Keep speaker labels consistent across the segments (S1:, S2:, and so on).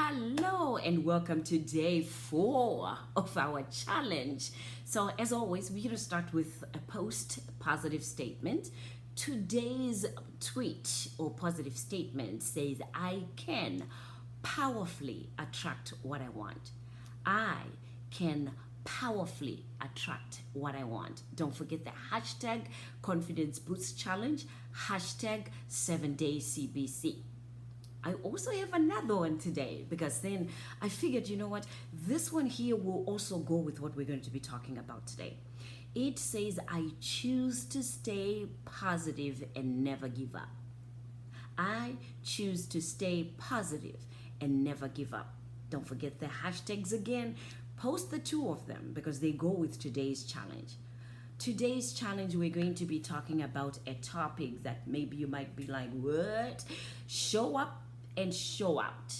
S1: Hello and welcome to day 4 of our challenge. So as always, we're going to start with a positive statement. Today's tweet or positive statement says, I can powerfully attract what I want. I can powerfully attract what I want. Don't forget the hashtag confidence boost challenge, hashtag 7days CBC. I also have another one today because then I figured, you know what, this one here will also go with what we're going to be talking about today. It says, I choose to stay positive and never give up. I choose to stay positive and never give up. Don't forget the hashtags again. Post the two of them because they go with today's challenge. Today's challenge, we're going to be talking about a topic that maybe you might be like, what? Show up and show out.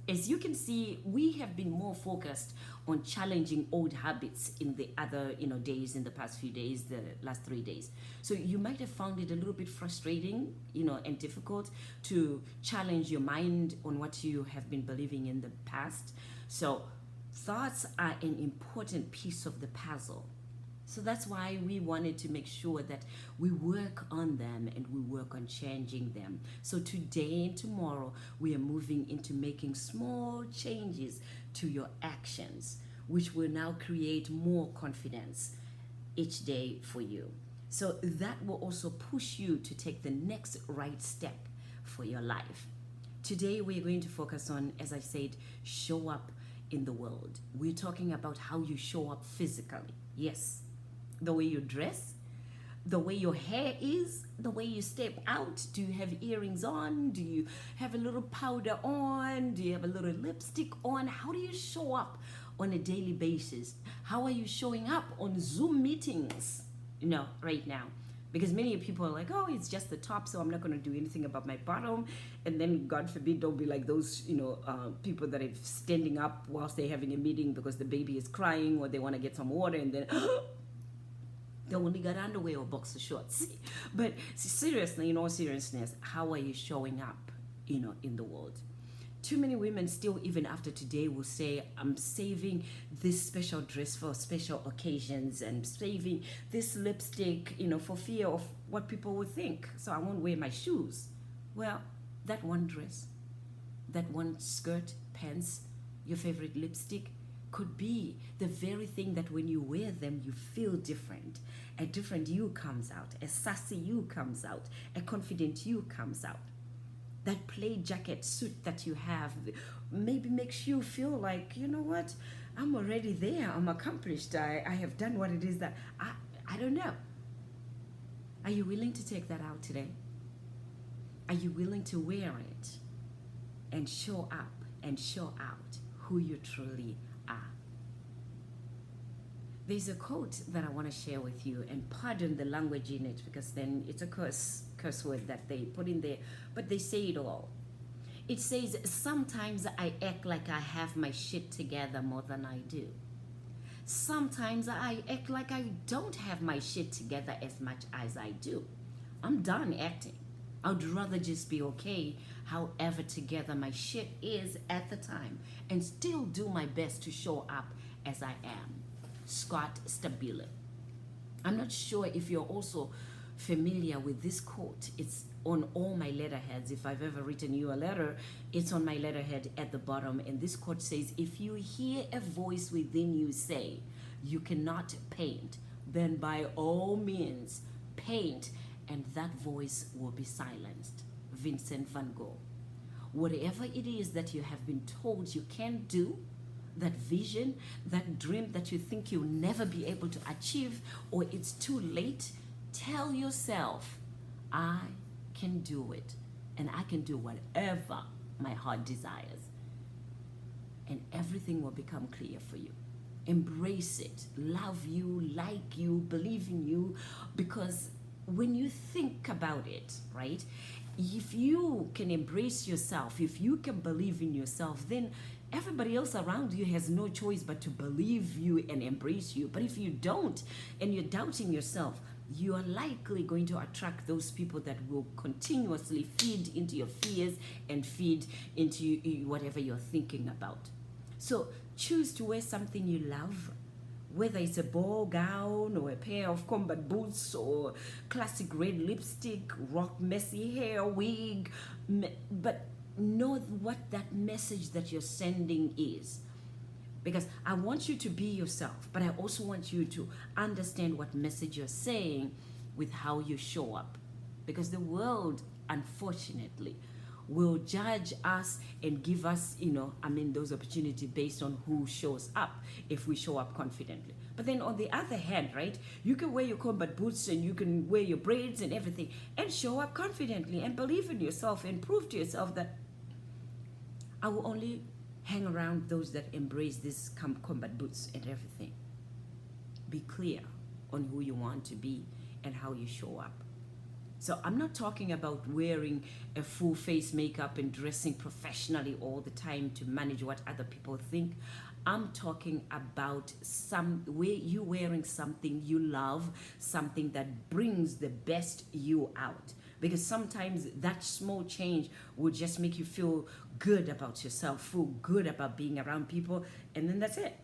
S1: As you can see, we have been more focused on challenging old habits in the other days, in the past few days, the last 3 days. So you might have found it a little bit frustrating, and difficult to challenge your mind on what you have been believing in the past. So thoughts are an important piece of the puzzle. So that's why we wanted to make sure that we work on them and we work on changing them. So today and tomorrow, we are moving into making small changes to your actions, which will now create more confidence each day for you. So that will also push you to take the next right step for your life. Today, we're going to focus on, as I said, show up in the world. We're talking about how you show up physically. Yes. The way you dress, the way your hair is, the way you step out. Do you have earrings on? Do you have a little powder on? Do you have a little lipstick on? How do you show up on a daily basis? How are you showing up on Zoom meetings, right now? Because many people are like, oh, it's just the top, so I'm not going to do anything about my bottom. And then, God forbid, don't be like those, people that are standing up whilst they're having a meeting because the baby is crying or they want to get some water and then... they only got underwear or boxer shorts. But seriously, in all seriousness, how are you showing up, in the world? Too many women still, even after today, will say, I'm saving this special dress for special occasions and saving this lipstick, for fear of what people will think. So I won't wear my shoes. Well, that one dress, that one skirt, pants, your favorite lipstick, could be the very thing that when you wear them, you feel different. A different you comes out. A sassy you comes out. A confident you comes out. That plaid jacket suit that you have maybe makes you feel like, you know what? I'm already there. I'm accomplished. I have done what it is that I don't know. Are you willing to take that out today? Are you willing to wear it and show up and show out who you truly are? There's a quote that I want to share with you, and pardon the language in it because then it's a curse word that they put in there, but they say it all. It says, sometimes I act like I have my shit together more than I do. Sometimes I act like I don't have my shit together as much as I do. I'm done acting. I'd rather just be okay however together my shit is at the time and still do my best to show up as I am. Scott Stabile. I'm not sure if you're also familiar with this quote. It's on all my letterheads. If I've ever written you a letter, it's on my letterhead at the bottom. And this quote says, if you hear a voice within you say, you cannot paint, then by all means paint, and that voice will be silenced. Vincent van Gogh. Whatever it is that you have been told you can't do, that vision, that dream that you think you'll never be able to achieve, or it's too late, tell yourself, I can do it, and I can do whatever my heart desires, and everything will become clear for you. Embrace it, love you, like you, believe in you, because when you think about it, right, if you can embrace yourself, if you can believe in yourself, then everybody else around you has no choice but to believe you and embrace you. But if you don't and you're doubting yourself, you are likely going to attract those people that will continuously feed into your fears and feed into whatever you're thinking about. So choose to wear something you love, whether it's a ball gown or a pair of combat boots or classic red lipstick, rock messy hair, wig, but know what that message that you're sending is. Because I want you to be yourself, but I also want you to understand what message you're saying with how you show up. Because the world, unfortunately, will judge us and give us, those opportunities based on who shows up, if we show up confidently. But then on the other hand, right, you can wear your combat boots and you can wear your braids and everything and show up confidently and believe in yourself and prove to yourself that I will only hang around those that embrace this combat boots and everything. Be clear on who you want to be and how you show up. So I'm not talking about wearing a full face makeup and dressing professionally all the time to manage what other people think. I'm talking about you wearing something you love, something that brings the best you out. Because sometimes that small change will just make you feel good about yourself, feel good about being around people, and then that's it.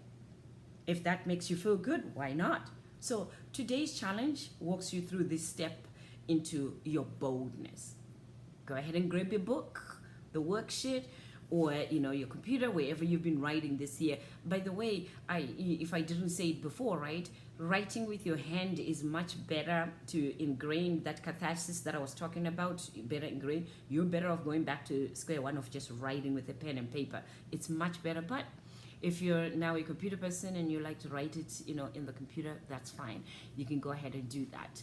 S1: If that makes you feel good, why not? So today's challenge walks you through this step into your boldness. Go ahead and grab your book, the worksheet, or your computer, wherever you've been writing this year. By the way, if I didn't say it before, right, writing with your hand is much better to ingrain that catharsis that I was talking about. You're better off going back to square one of just writing with a pen and paper. It's much better. But if you're now a computer person and you like to write it in the computer, that's fine. You can go ahead and do that.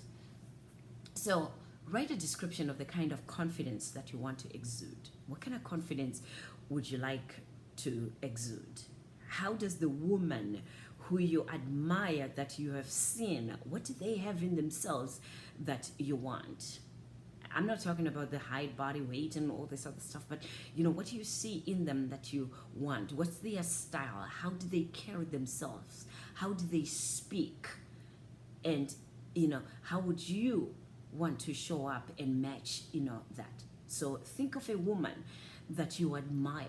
S1: So write a description of the kind of confidence that you want to exude. What kind of confidence would you like to exude? How does the woman who you admire, that you have seen, what do they have in themselves that you want? I'm not talking about the height, body weight, and all this other stuff, but what do you see in them that you want? What's their style? How do they carry themselves? How do they speak? And how would you want to show up and match that? So think of a woman that you admire,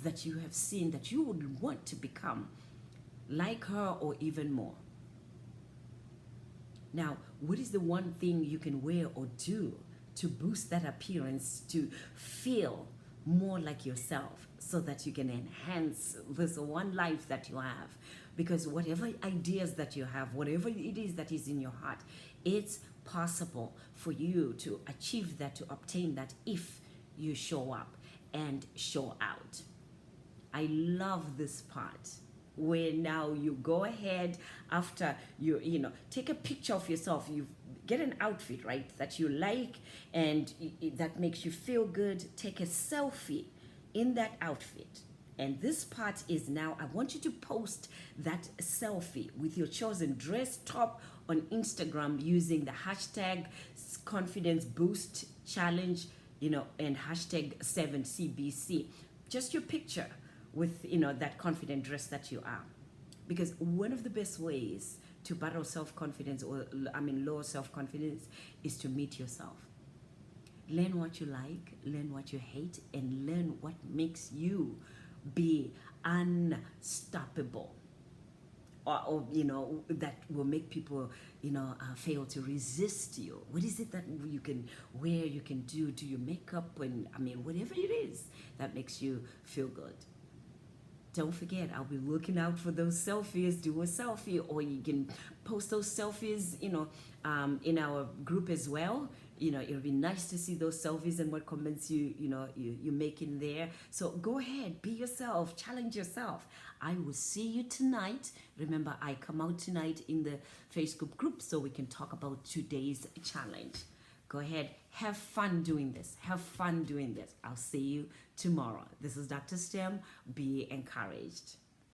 S1: that you have seen, that you would want to become like her or even more. Now, what is the one thing you can wear or do to boost that appearance, to feel more like yourself, so that you can enhance this one life that you have? Because whatever ideas that you have, whatever it is that is in your heart, it's possible for you to achieve that, to obtain that, if you show up and show out. I love this part where now you go ahead after you take a picture of yourself. You get an outfit, right, that you like and that makes you feel good. Take a selfie in that outfit. And this part is now, I want you to post that selfie with your chosen dress top on Instagram using the hashtag confidenceboostchallenge, and hashtag 7CBC. Just your picture with, that confident dress that you are. Because one of the best ways to battle self-confidence, lower self-confidence, is to meet yourself. Learn what you like, learn what you hate, and learn what makes you be unstoppable, or that will make people fail to resist you. What is it that you can wear, you can do your makeup, and whatever it is that makes you feel good. Don't forget, I'll be looking out for those selfies. Do a selfie, or you can post those selfies in our group as well. It'll be nice to see those selfies and what comments you make in there. So go ahead, be yourself, challenge yourself. I will see you tonight. Remember, I come out tonight in the Facebook group so we can talk about today's challenge. Go ahead, have fun doing this. Have fun doing this. I'll see you tomorrow. This is Dr. STEM. Be encouraged.